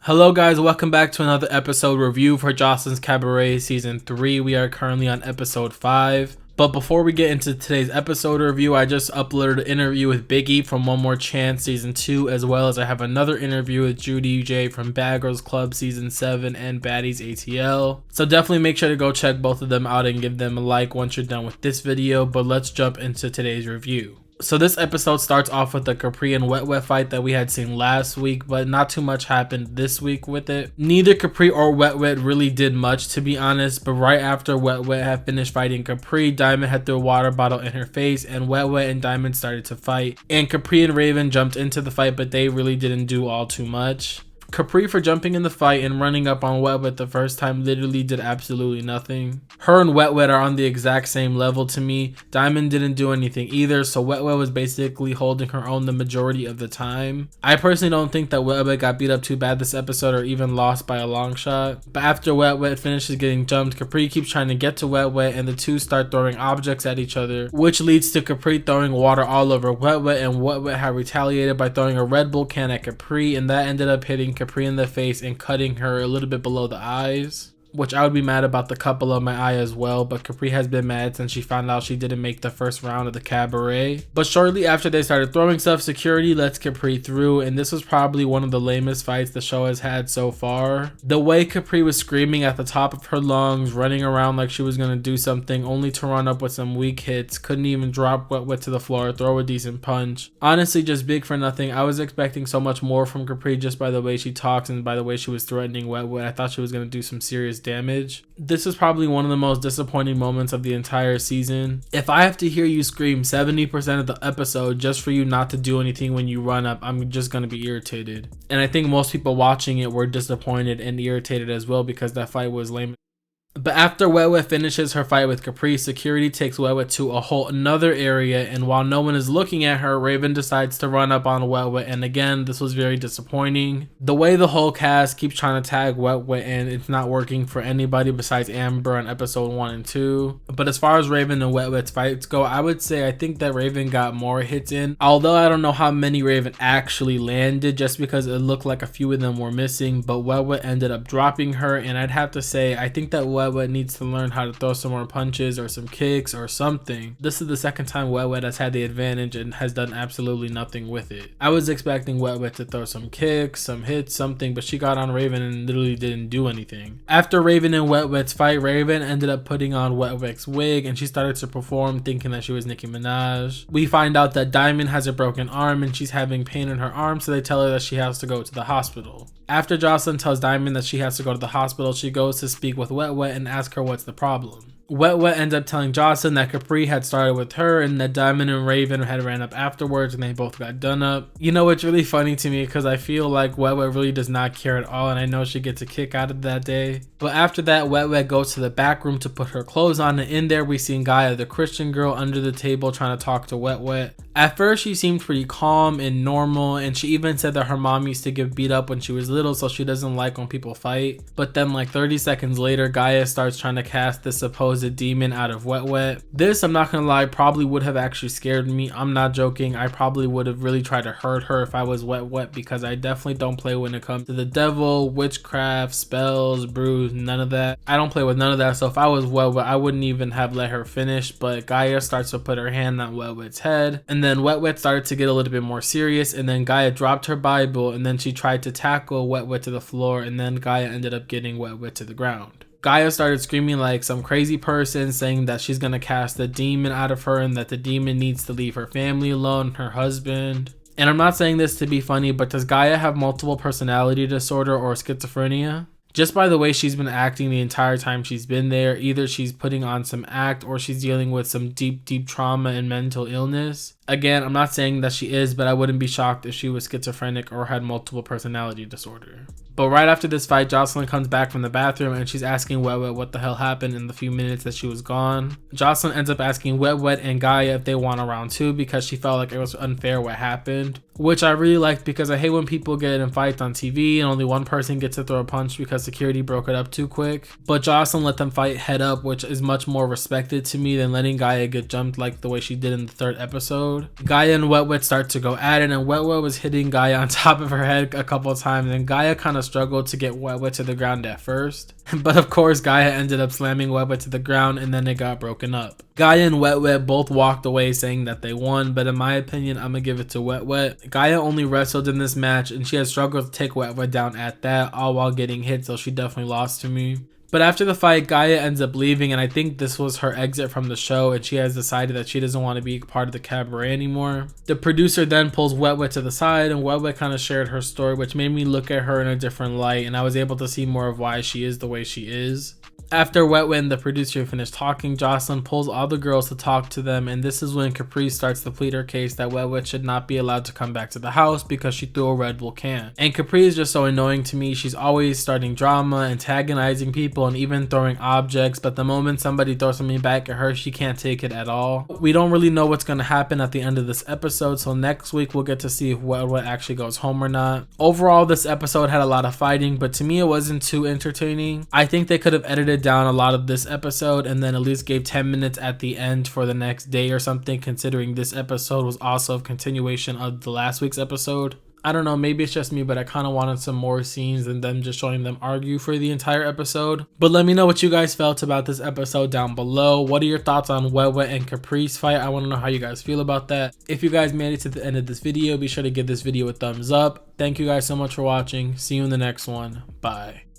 Hello guys, welcome back to another episode review for Joseline's Cabaret Season 3. We are currently on episode 5. But before we get into today's episode review, I just uploaded an interview with Biggie from One More Chance Season 2, as well as I have another interview with Judy J from Bad Girls Club Season 7 and Baddies ATL. So definitely make sure to go check both of them out and give them a like once you're done with this video, but let's jump into today's review. So this episode starts off with the Capri and Wet Wet fight that we had seen last week, but not too much happened this week with it. Neither Capri or Wet Wet really did much, to be honest, but right after Wet Wet had finished fighting Capri, Diamond had threw a water bottle in her face and Wet Wet and Diamond started to fight. And Capri and Raven jumped into the fight, but they really didn't do all too much. Capri, for jumping in the fight and running up on Wet Wet the first time, literally did absolutely nothing. Her and Wet Wet are on the exact same level to me. Diamond didn't do anything either, so Wet Wet was basically holding her own the majority of the time. I personally don't think that Wet Wet got beat up too bad this episode or even lost by a long shot. But after Wet Wet finishes getting jumped, Capri keeps trying to get to Wet Wet and the two start throwing objects at each other, which leads to Capri throwing water all over Wet Wet, and Wet Wet had retaliated by throwing a Red Bull can at Capri, and that ended up hitting Capri in the face and cutting her a little bit below the eyes, which I would be mad about the cut below my eye as well, but Capri has been mad since she found out she didn't make the first round of the cabaret. But shortly after they started throwing stuff, security lets Capri through, and this was probably one of the lamest fights the show has had so far. The way Capri was screaming at the top of her lungs, running around like she was going to do something, only to run up with some weak hits, couldn't even drop Wet Wet to the floor or throw a decent punch. Honestly, just big for nothing. I was expecting so much more from Capri just by the way she talks and by the way she was threatening Wet Wet. I thought she was going to do some serious damage. This is probably one of the most disappointing moments of the entire season. If I have to hear you scream 70% of the episode just for you not to do anything when you run up, I'm just going to be irritated. And I think most people watching it were disappointed and irritated as well because that fight was lame. But after Wet Wet finishes her fight with Capri, security takes Wet Wet to a whole another area, and while no one is looking at her, Raven decides to run up on Wet Wet, and again, this was very disappointing. The way the whole cast keeps trying to tag Wet Wet and it's not working for anybody besides Amber on episode 1 and 2. But as far as Raven and Wet Wet's fights go, I would say I think that Raven got more hits in, although I don't know how many Raven actually landed just because it looked like a few of them were missing, but Wet Wet ended up dropping her, and I'd have to say I think that Wet Wet needs to learn how to throw some more punches or some kicks or something. This is the second time Wet Wet has had the advantage and has done absolutely nothing with it. I was expecting Wet Wet to throw some kicks, some hits, something, but she got on Raven and literally didn't do anything. After Raven and Wet Wet's fight, Raven ended up putting on Wet Wet's wig and she started to perform thinking that she was Nicki Minaj. We find out that Diamond has a broken arm and she's having pain in her arm, so they tell her that she has to go to the hospital. After Joseline tells Diamond that she has to go to the hospital, she goes to speak with Wet Wet and ask her what's the problem. Wet Wet ends up telling Joseline that Capri had started with her and that Diamond and Raven had ran up afterwards and they both got done up. You know, it's really funny to me because I feel like Wet Wet really does not care at all, and I know she gets a kick out of that day. But after that, Wet Wet goes to the back room to put her clothes on, and in there we see Gaia, the Christian girl, under the table trying to talk to Wet Wet. At first she seemed pretty calm and normal, and she even said that her mom used to get beat up when she was little, so she doesn't like when people fight. But then like 30 seconds later, Gaia starts trying to cast the supposed demon out of Wet Wet. This, I'm not gonna lie, probably would have actually scared me. I'm not joking. I probably would have really tried to hurt her if I was Wet Wet, because I definitely don't play when it comes to the devil, witchcraft, spells, brews, none of that. I don't play with none of that, so if I was Wet Wet, I wouldn't even have let her finish. But Gaia starts to put her hand on Wet Wet's head, and then Wet Wet started to get a little bit more serious, and then Gaia dropped her Bible, and then she tried to tackle Wet Wet to the floor, and then Gaia ended up getting Wet Wet to the ground. Gaia started screaming like some crazy person, saying that she's gonna cast the demon out of her and that the demon needs to leave her family alone, her husband. And I'm not saying this to be funny, but does Gaia have multiple personality disorder or schizophrenia? Just by the way she's been acting the entire time she's been there, either she's putting on some act or she's dealing with some deep trauma and mental illness. Again, I'm not saying that she is, but I wouldn't be shocked if she was schizophrenic or had multiple personality disorder. But right after this fight, Joseline comes back from the bathroom and she's asking Wet Wet what the hell happened in the few minutes that she was gone. Joseline ends up asking Wet Wet and Gaia if they want a round 2 because she felt like it was unfair what happened, which I really liked because I hate when people get in fights on TV and only one person gets to throw a punch because security broke it up too quick. But Joseline let them fight head up, which is much more respected to me than letting Gaia get jumped like the way she did in the 3rd episode. episode. Gaia and Wet Wet start to go at it, and Wet Wet was hitting Gaia on top of her head a couple of times, and Gaia kind of struggled to get Wet Wet to the ground at first. But of course, Gaia ended up slamming Wet Wet to the ground, and then it got broken up. Gaia and Wet Wet both walked away saying that they won, but in my opinion, I'm gonna give it to Wet Wet. Gaia only wrestled in this match, and she had struggled to take Wet Wet down at that, all while getting hit, so she definitely lost to me. But after the fight, Gaia ends up leaving, and I think this was her exit from the show, and she has decided that she doesn't want to be part of the cabaret anymore. The producer then pulls Wet Wet to the side, and Wet Wet kind of shared her story, which made me look at her in a different light, and I was able to see more of why she is the way she is. After Wet Wet and the producer finished talking, Joseline pulls all the girls to talk to them, and this is when Caprice starts to plead her case that Wet Wet should not be allowed to come back to the house because she threw a Red Bull can. And Caprice is just so annoying to me. She's always starting drama, antagonizing people, and even throwing objects, but the moment somebody throws something back at her, she can't take it at all. We don't really know what's going to happen at the end of this episode, so next week we'll get to see if Wet Wet actually goes home or not. Overall, this episode had a lot of fighting, but to me it wasn't too entertaining. I think they could have edited down a lot of this episode and then at least gave 10 minutes at the end for the next day or something, considering this episode was also a continuation of the last week's episode. I don't know, maybe it's just me, but I kind of wanted some more scenes than them just showing them argue for the entire episode. But let me know what you guys felt about this episode down below. What are your thoughts on Wet Wet and Caprice fight? I want to know how you guys feel about that. If you guys made it to the end of this video, be sure to give this video a thumbs up. Thank you guys so much for watching. See you in the next one. Bye.